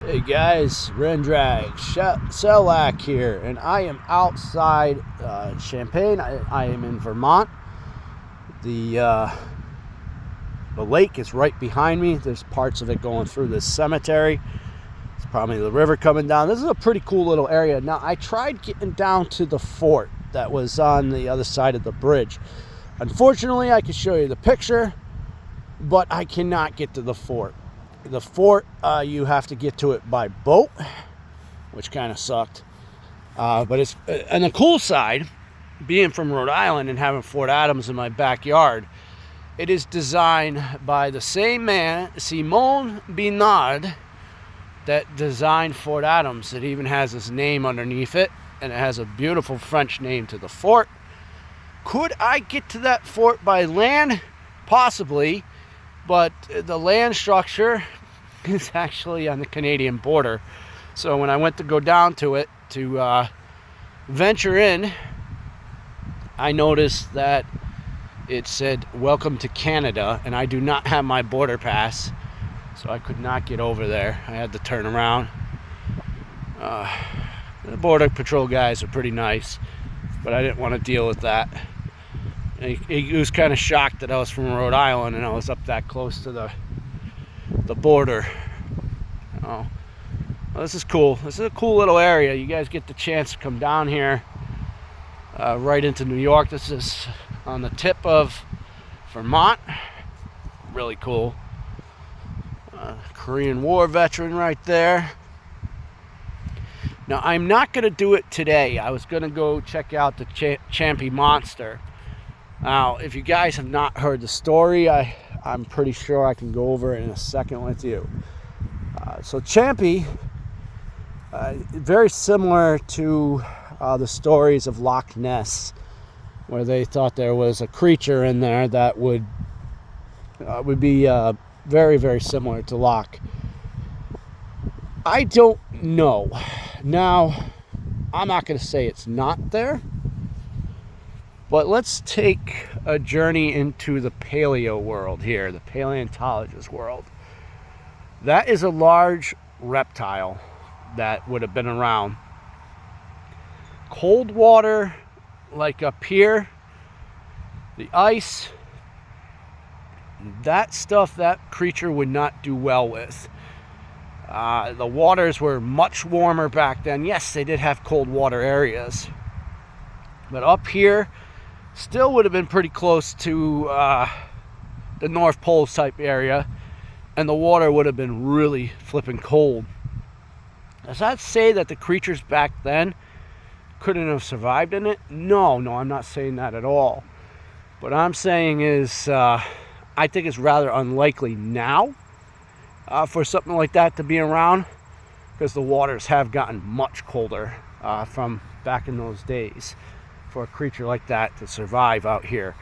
Hey guys, Rendrag, Selak here, and I am outside Champaign. I am in Vermont. The lake is right behind me. There's parts of it going through this cemetery. It's probably the river coming down. This is a pretty cool little area. Now, I tried getting down to the fort that was on the other side of the bridge. Unfortunately, I can show you the picture, but I cannot get to the fort. The fort, you have to get to it by boat, which kind of sucked. But it's on the cool side, being from Rhode Island and having Fort Adams in my backyard, it is designed by the same man, Simon Binard, that designed Fort Adams. It even has his name underneath it, and it has a beautiful French name to the fort. Could I get to that fort by land? Possibly. But the land structure is actually on the Canadian border. So when I went to go down to it to venture in, I noticed that it said, "Welcome to Canada," and I do not have my border pass, so I could not get over there. I had to turn around. The border patrol guys are pretty nice, but I didn't want to deal with that. He was kind of shocked that I was from Rhode Island and I was up that close to the border. Well, this is cool. This is a cool little area. You guys get the chance to come down here right into New York. This is on the tip of Vermont. Really cool. Korean War veteran right there. Now, I'm not going to do it today. I was going to go check out the Champy monster. Now, if you guys have not heard the story, I'm pretty sure I can go over it in a second with you. So Champy, very similar to the stories of Loch Ness, where they thought there was a creature in there that would be very, very similar to Loch. I don't know. Now, I'm not going to say it's not there. But let's take a journey into the paleo world here, the paleontologist world. That is a large reptile that would have been around. Cold water, like up here, the ice, that stuff, that creature would not do well with. The waters were much warmer back then. Yes, they did have cold water areas. But up here, still would have been pretty close to the North Pole type area, and the water would have been really flipping cold. Does that say that the creatures back then couldn't have survived in it? No, I'm not saying that at all. What I'm saying is I think it's rather unlikely now for something like that to be around, because the waters have gotten much colder from back in those days for a creature like that to survive out here.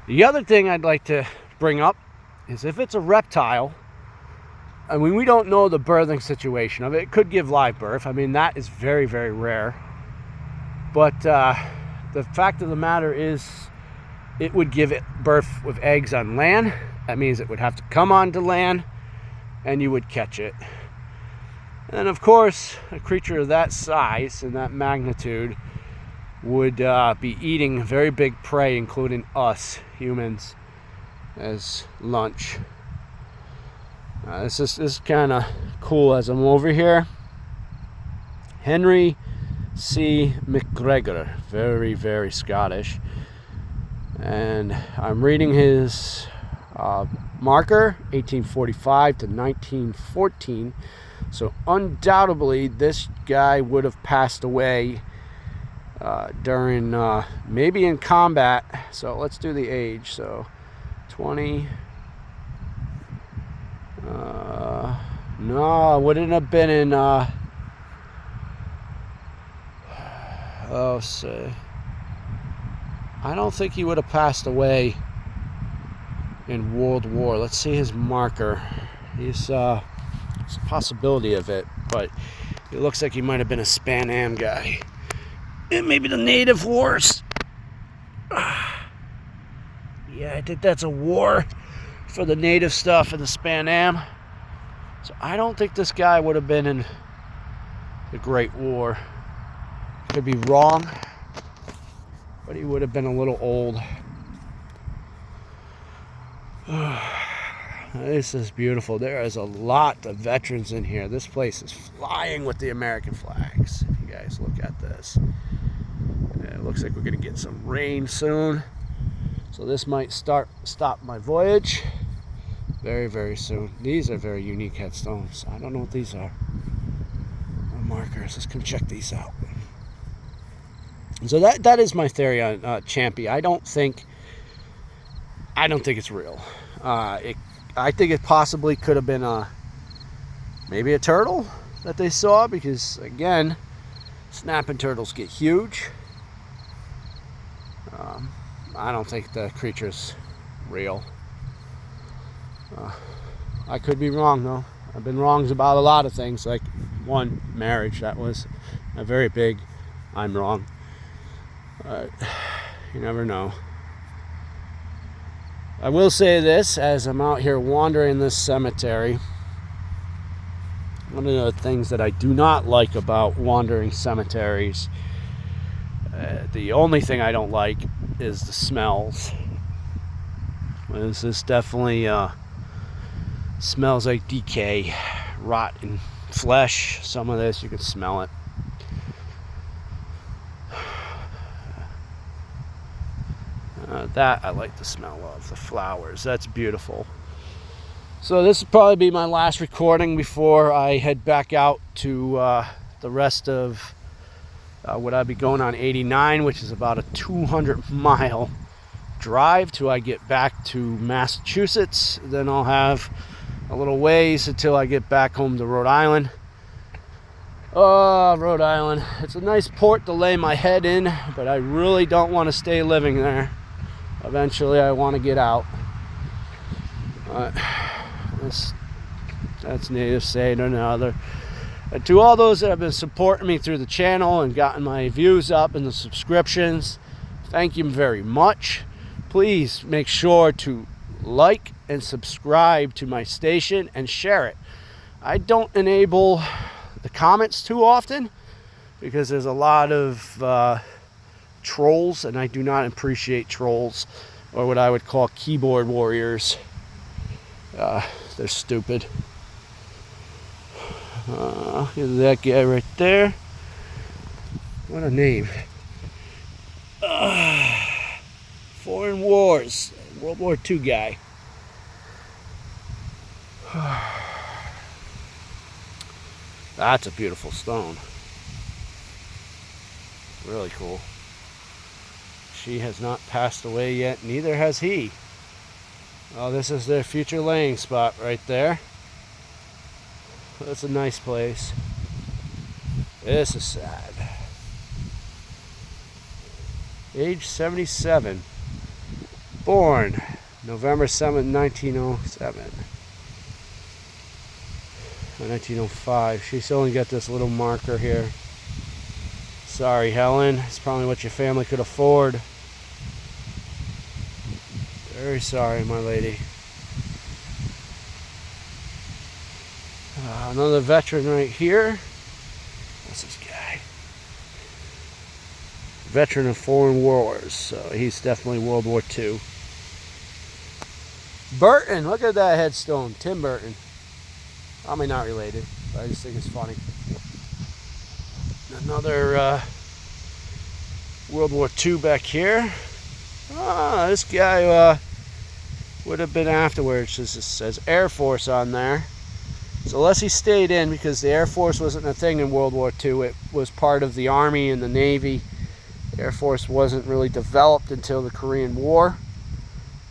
The other thing I'd like to bring up is, if it's a reptile, I mean, we don't know the birthing situation of it. It could give live birth. I mean, that is very, very rare. But the fact of the matter is, it would give it birth with eggs on land. That means it would have to come onto land, and you would catch it. And of course, a creature of that size and that magnitude would be eating very big prey, including us humans, as lunch. This is kind of cool. As I'm over here, Henry C. McGregor, very, very Scottish, and I'm reading his marker, 1845 to 1914. So undoubtedly, this guy would have passed away during maybe in combat. So let's do the age. So 20. No, wouldn't have been in I don't think he would have passed away in World War. Let's see his marker. It's a possibility of it, but it looks like he might have been a Pan Am guy. And maybe the Native Wars. Yeah, I think that's a war for the native stuff and the Pan Am. So I don't think this guy would have been in the Great War. Could be wrong, but he would have been a little old. This is beautiful. There is a lot of veterans in here. This place is flying with the American flags. If you guys look at this, it looks like we're going to get some rain soon. So this might stop my voyage very, very soon. These are very unique headstones. I don't know what these are. Markers. Let's come check these out. So that is my theory on Champy. I don't think it's real. I think it possibly could have been maybe a turtle that they saw, because again, snapping turtles get huge. I don't think the creature's real. I could be wrong though. I've been wrong about a lot of things, like one, marriage. That was a very big I'm wrong. You never know. I will say this, as I'm out here wandering this cemetery, one of the things that I do not like about wandering cemeteries, the only thing I don't like is the smells. This definitely smells like decay, rotten flesh. Some of this, you can smell it. That I like the smell of, the flowers. That's beautiful. So this will probably be my last recording before I head back out to the rest of what I'll be going on 89, which is about a 200-mile drive till I get back to Massachusetts. Then I'll have a little ways until I get back home to Rhode Island. Oh, Rhode Island. It's a nice port to lay my head in, but I really don't want to stay living there. Eventually, I want to get out. That's neither say nor another. And to all those that have been supporting me through the channel and gotten my views up and the subscriptions, thank you very much. Please make sure to like and subscribe to my station and share it. I don't enable the comments too often because there's a lot of trolls, and I do not appreciate trolls, or what I would call keyboard warriors. They're stupid. Look at that guy right there. What a name. Foreign Wars, World War II guy. That's a beautiful stone. Really cool. She has not passed away yet, neither has he. Oh, this is their future laying spot right there. That's a nice place. This is sad. Age 77. Born November 7th, 1907. 1905. She's only got this little marker here. Sorry, Helen. It's probably what your family could afford. Very sorry, my lady. Another veteran right here. What's this guy? Veteran of foreign wars. So he's definitely World War II. Burton. Look at that headstone. Tim Burton. Probably not related, but I just think it's funny. Another World War II back here. This guy would have been afterwards. It says Air Force on there. So unless he stayed in, because the Air Force wasn't a thing in World War II. It was part of the Army and the Navy. The Air Force wasn't really developed until the Korean War.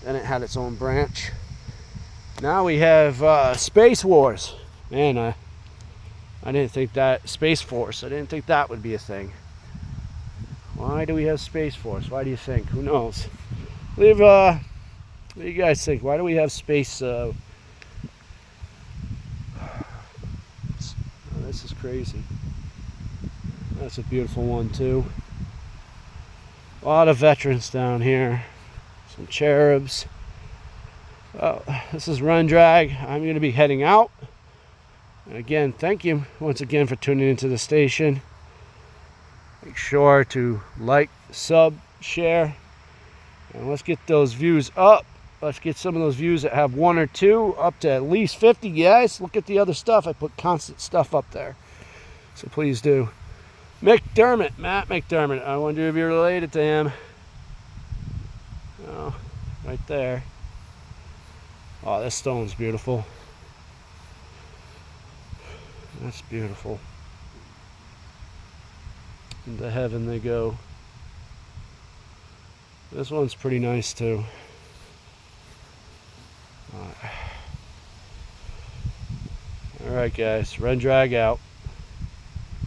Then it had its own branch. Now we have Space Wars. Man, I didn't think that, Space Force, I didn't think that would be a thing. Why do we have Space Force? Why do you think? Who knows? Leave, what do you guys think? Why do we have space? This is crazy. That's a beautiful one too. A lot of veterans down here. Some cherubs. Oh, this is Run Drag. I'm going to be heading out. Again, thank you once again for tuning into the station. Make sure to like, sub, share, and let's get those views up. Let's get some of those views that have 1 or 2 up to at least 50, guys. Look at the other stuff. I put constant stuff up there, so please do. McDermott, Matt McDermott. I wonder if you're related to him. Oh, right there. Oh, this stone's beautiful. That's beautiful. Into heaven they go. This one's pretty nice too. Alright guys, Ren Drag out.